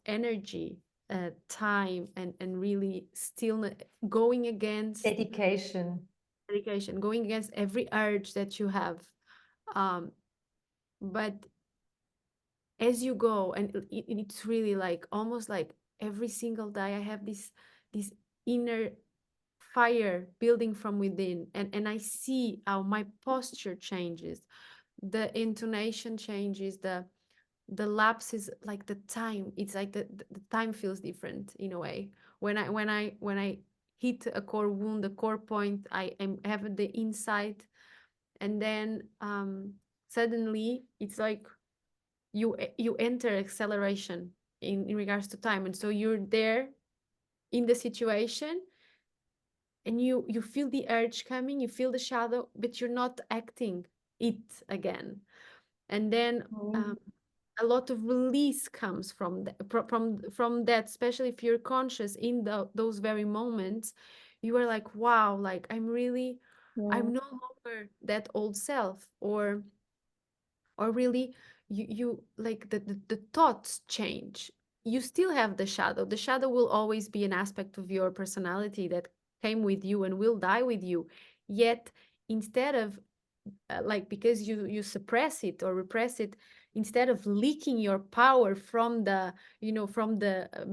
energy, time, and really still going against Dedication. dedication, going against every urge that you have. um, but as you go, and it's really like almost like every single day I have this inner fire building from within, and I see how my posture changes, the intonation changes, the lapses, like the time, it's like the time feels different in a way. When I hit a core wound, a core point, I have the insight, and then suddenly it's like you enter acceleration in regards to time, and so you're there in the situation, and you feel the urge coming, you feel the shadow, but you're not acting it again. And then Mm. a lot of release comes from that, especially if you're conscious in those very moments. You are like, wow, like I'm Mm. no longer that old self, or really you like the thoughts change. You still have the shadow will always be an aspect of your personality that came with you and will die with you. Yet, instead of like, because you suppress it or repress it, instead of leaking your power from the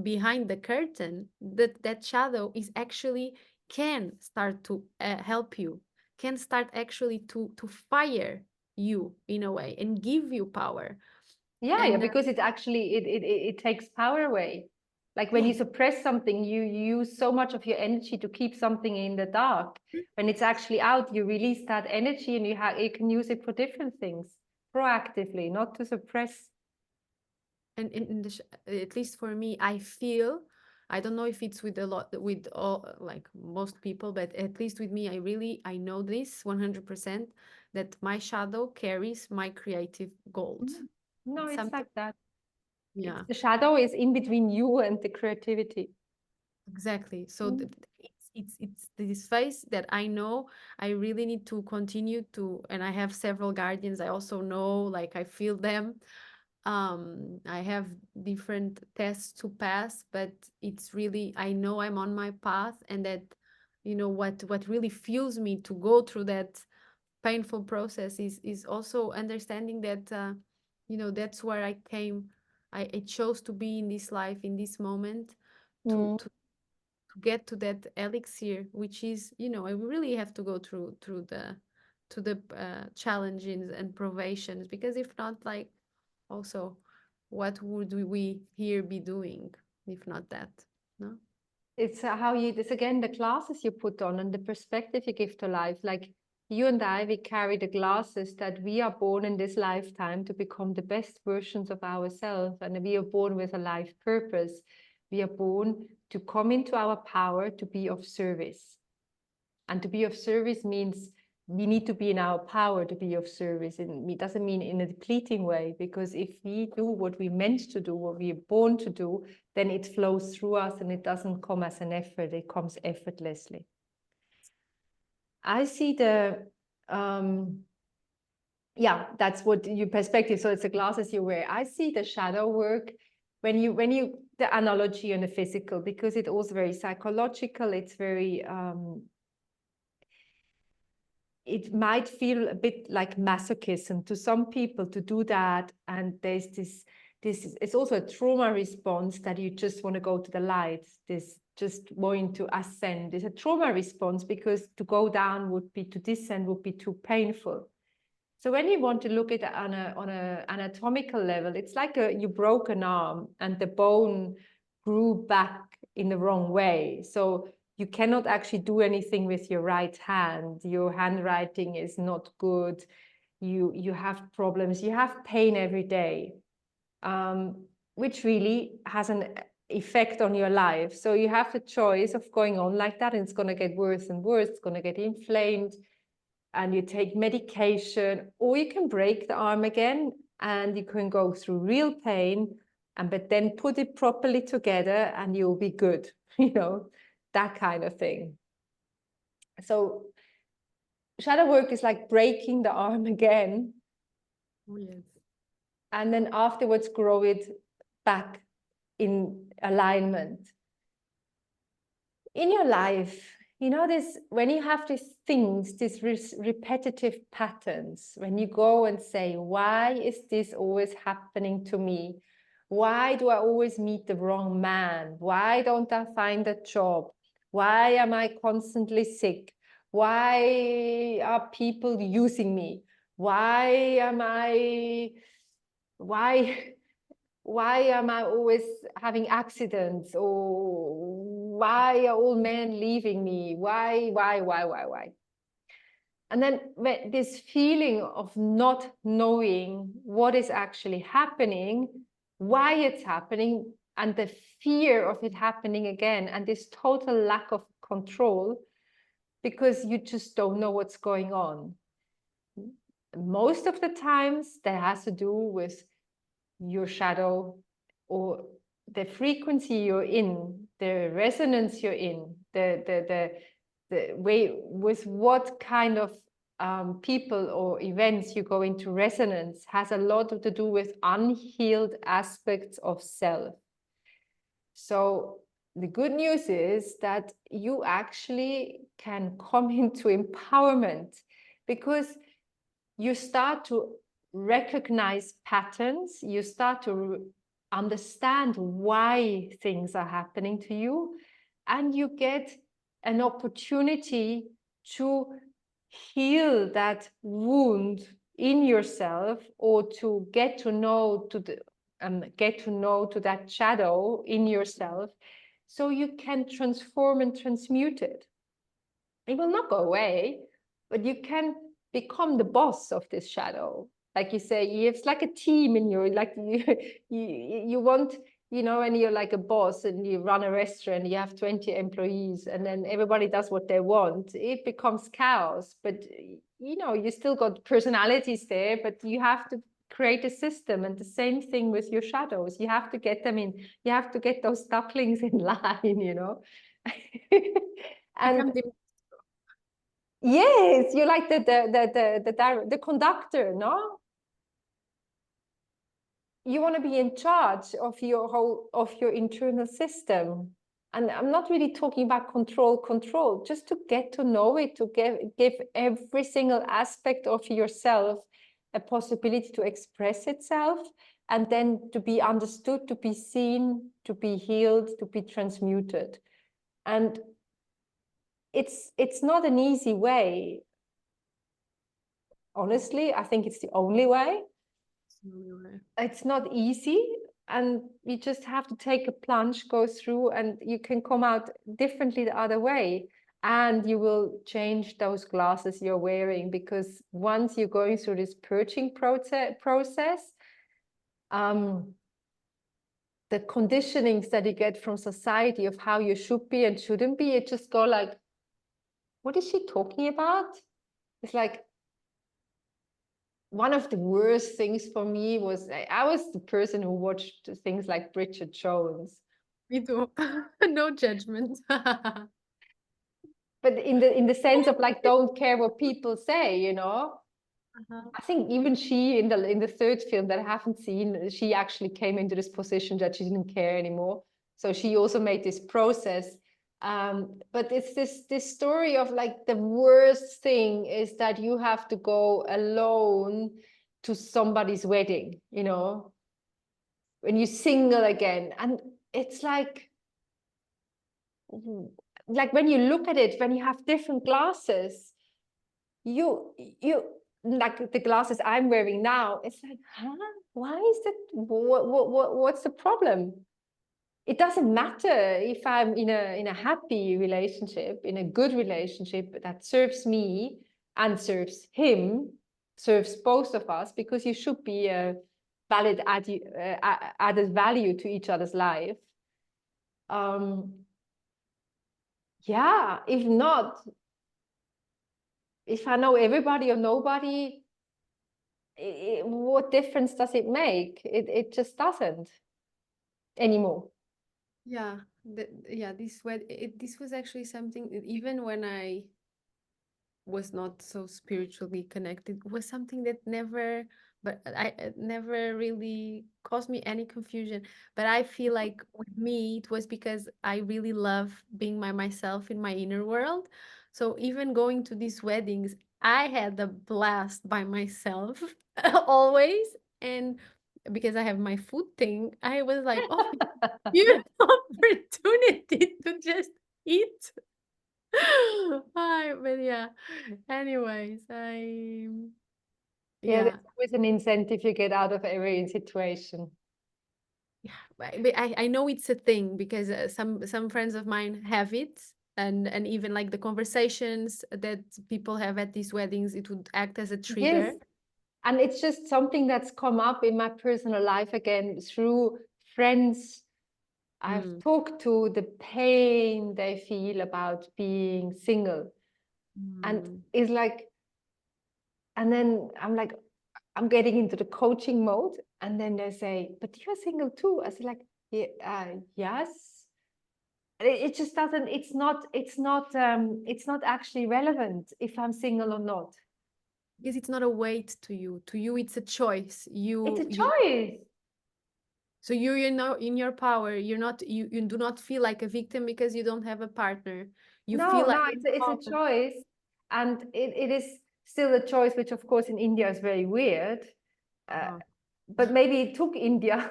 behind the curtain, that shadow is actually can start to help you, can start actually to fire you in a way and give you power. Yeah, yeah, And because it actually it takes power away. Like when yeah, you suppress something, you use so much of your energy to keep something in the dark. When it's actually out, you release that energy and you can use it for different things proactively, not to suppress. and at least for me, I feel, I don't know if it's with a lot with all like most people, but at least with me, I know this 100%, that my shadow carries my creative gold. Mm. No, It's it's something. like that. It's Yeah, the shadow is in between you and the creativity. exactly. So Mm. it's this phase that I know I really need to continue to, and I have several guardians. I also know, like, I feel them. I have different tests to pass, but it's really, I know I'm on my path, and that, what really fuels me to go through that painful process is also understanding that, that's where I came. I chose to be in this life, in this moment, to Mm. get to that elixir, which is, I really have to go through the challenges and provations, because if not, like, also, what would we here be doing if not that? No. It's how you, this again, the glasses you put on and the perspective you give to life. Like you and I, we carry the glasses that we are born in this lifetime to become the best versions of ourselves. And we are born with a life purpose. We are born to come into our power, to be of service. And to be of service means we need to be in our power to be of service. And it doesn't mean in a depleting way, because if we do what we're meant to do, what we're born to do, then it flows through us and it doesn't come as an effort, it comes effortlessly. I see the, yeah, that's what your perspective. So it's the glasses you wear. I see the shadow work when you, the analogy on the physical, because it's also very psychological. It's very, it might feel a bit like masochism to some people to do that. And there's this, it's also a trauma response that you just want to go to the light, this just wanting to ascend. It's a trauma response because to go down would be, to descend would be too painful. So when you want to look at it on a anatomical level, it's like you broke an arm and the bone grew back in the wrong way. So you cannot actually do anything with your right hand. Your handwriting is not good. You have problems. You have pain every day, which really has an effect on your life. So you have the choice of going on like that, and it's going to get worse and worse. It's going to get inflamed, and you take medication, or you can break the arm again, and you can go through real pain, and but then put it properly together, and you'll be good. You know, that kind of thing. So shadow work is like breaking the arm again. Oh, yes. And then afterwards grow it back in alignment. In your life, you know, this, when you have these things, these repetitive patterns, when you go and say, why is this always happening to me? Why do I always meet the wrong man? Why don't I find a job? Why am I constantly sick? Why are people using me? Why am I always having accidents? Or why are all men leaving me? Why? And then this feeling of not knowing what is actually happening, why it's happening, and the fear of it happening again, and this total lack of control, because you just don't know what's going on. Most of the times that has to do with your shadow, or the frequency you're in, the resonance you're in, the way with what kind of people or events you go into resonance has a lot to do with unhealed aspects of self. So the good news is that you actually can come into empowerment, because you start to recognize patterns, you start to understand why things are happening to you, and you get an opportunity to heal that wound in yourself, or to get to know to that shadow in yourself, so you can transform and transmute it. It will not go away, but you can become the boss of this shadow. Like you say, it's like a team in your, like you want, you know, and you're like a boss and you run a restaurant, you have 20 employees, and then everybody does what they want. It becomes chaos, but you know, you still got personalities there, but you have to create a system. And the same thing with your shadows. You have to get them in, you have to get those ducklings in line, you know. And yes, you're like the conductor, no? You want to be in charge of your internal system. And I'm not really talking about control, just to get to know it, to give every single aspect of yourself a possibility to express itself, and then to be understood, to be seen, to be healed, to be transmuted. And it's not an easy way. Honestly, I think it's the only way. It's not easy. and you just have to take a plunge, go through, and you can come out differently the other way. And you will change those glasses you're wearing, because once you're going through this purging process, the conditionings that you get from society of how you should be and shouldn't be, it just go like, what is she talking about? It's like, one of the worst things for me was, I was the person who watched things like Bridget Jones. Me too. No judgment. But in the sense of like, don't care what people say, you know. I think even she in the third film that I haven't seen, she actually came into this position that she didn't care anymore. So she also made this process. But it's this story of like, the worst thing is that you have to go alone to somebody's wedding, you know, when you're single again. And it's like when you look at it, when you have different glasses, you like the glasses I'm wearing now, it's like, huh? Why is that? What's the problem? It doesn't matter if I'm in a happy relationship, in a good relationship that serves me and serves him, serves both of us, because you should be a valid added value to each other's life. Yeah, if not, if I know everybody or nobody, what difference does it make? It just doesn't anymore. Yeah, this was actually something, even when I was not so spiritually connected, was something that never, but I it never really caused me any confusion. But I feel like with me, it was because I really love being myself in my inner world. So even going to these weddings, I had a blast by myself always. And because I have my food thing, I was like, oh, you opportunity to just eat. Hi, but yeah. Anyways, Yeah, yeah, there's always an incentive you get out of every situation. yeah. But I know it's a thing because some friends of mine have it, and even like the conversations that people have at these weddings, it would act as a trigger. Yes. And it's just something that's come up in my personal life again through friends I've Mm. talked to, the pain they feel about being single. And Mm. it's like, and then I'm like, I'm getting into the coaching mode. And then they say, but you're single too. I said like, yeah, yes. It just doesn't, it's not actually relevant if I'm single or not. Because it's not a weight to you. To you, it's a choice. It's a You choice. so you know in your power. You do not feel like a victim because you don't have a partner. You feel No, like it's a choice. And it is still a choice, which of course in India is very weird. uh, But maybe it took India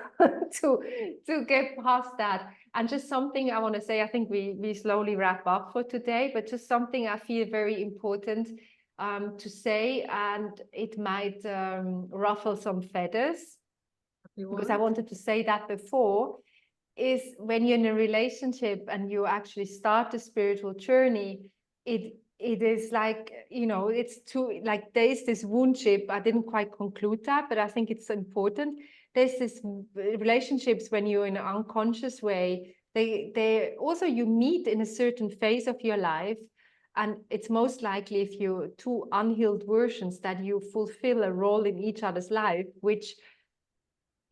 to get past that. And just something I want to say, I think we slowly wrap up for today, but just something I feel very important to say, and it might ruffle some feathers, you because I want. wanted to say that before, is when you're in a relationship and you actually start the spiritual journey, it is like, you know, it's too, like there's this woundship. I didn't quite conclude that, but I think it's important. There's this relationships when you're in an unconscious way, they also, you meet in a certain phase of your life, and it's most likely if you're two unhealed versions that you fulfill a role in each other's life, which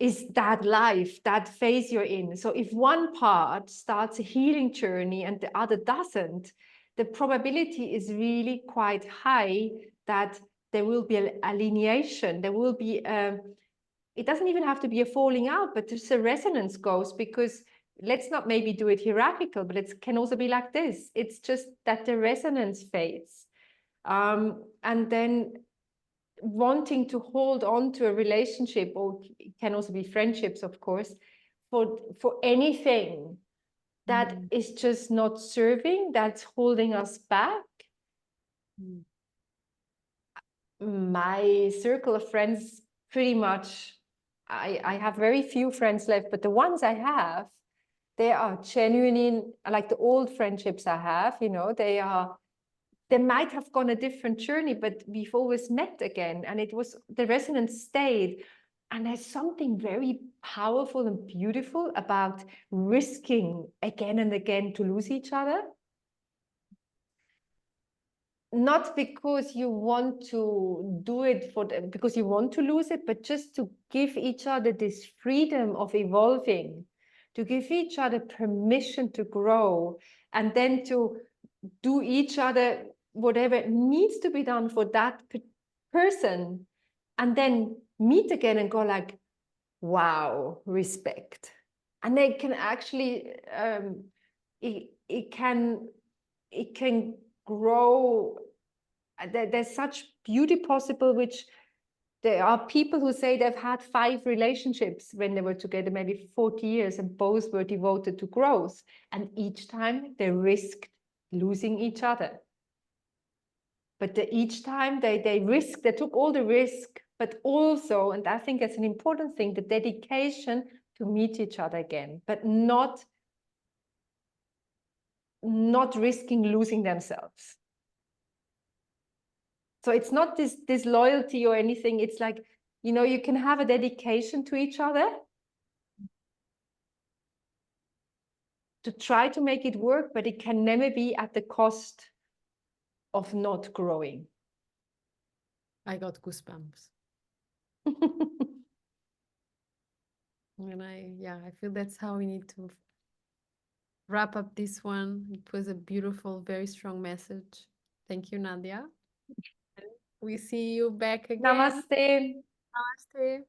is that life, that phase you're in. So if one part starts a healing journey and the other doesn't, the probability is really quite high that there will be an alienation. There will be it doesn't even have to be a falling out, but there's a resonance goes, because let's not maybe do it hierarchical, but it can also be like this. It's just that the resonance fades. And then wanting to hold on to a relationship, or it can also be friendships, of course, for anything that is just not serving, that's holding us back. My circle of friends pretty much I have very few friends left, but the ones I have, they are genuine, like the old friendships I have, you know, they might have gone a different journey, but we've always met again. And it was, the resonance stayed. And there's something very powerful and beautiful about risking again and again to lose each other. Not because you want to do it because you want to lose it, but just to give each other this freedom of evolving, to give each other permission to grow, and then to do each other whatever needs to be done for that person, and then meet again and go like, wow, respect. And they can actually it can grow. There's such beauty possible, which there are people who say they've had 5 relationships when they were together, maybe 40 years, and both were devoted to growth. And each time they risked losing each other. But each time they took all the risk, but also, and I think that's an important thing, the dedication to meet each other again, but not risking losing themselves. So it's not this loyalty or anything. It's like, you know, you can have a dedication to each other to try to make it work, but it can never be at the cost of not growing. I got goosebumps. And I feel that's how we need to wrap up this one. It was a beautiful, very strong message. Thank you, Nadia. We see you back again. Namaste. Namaste.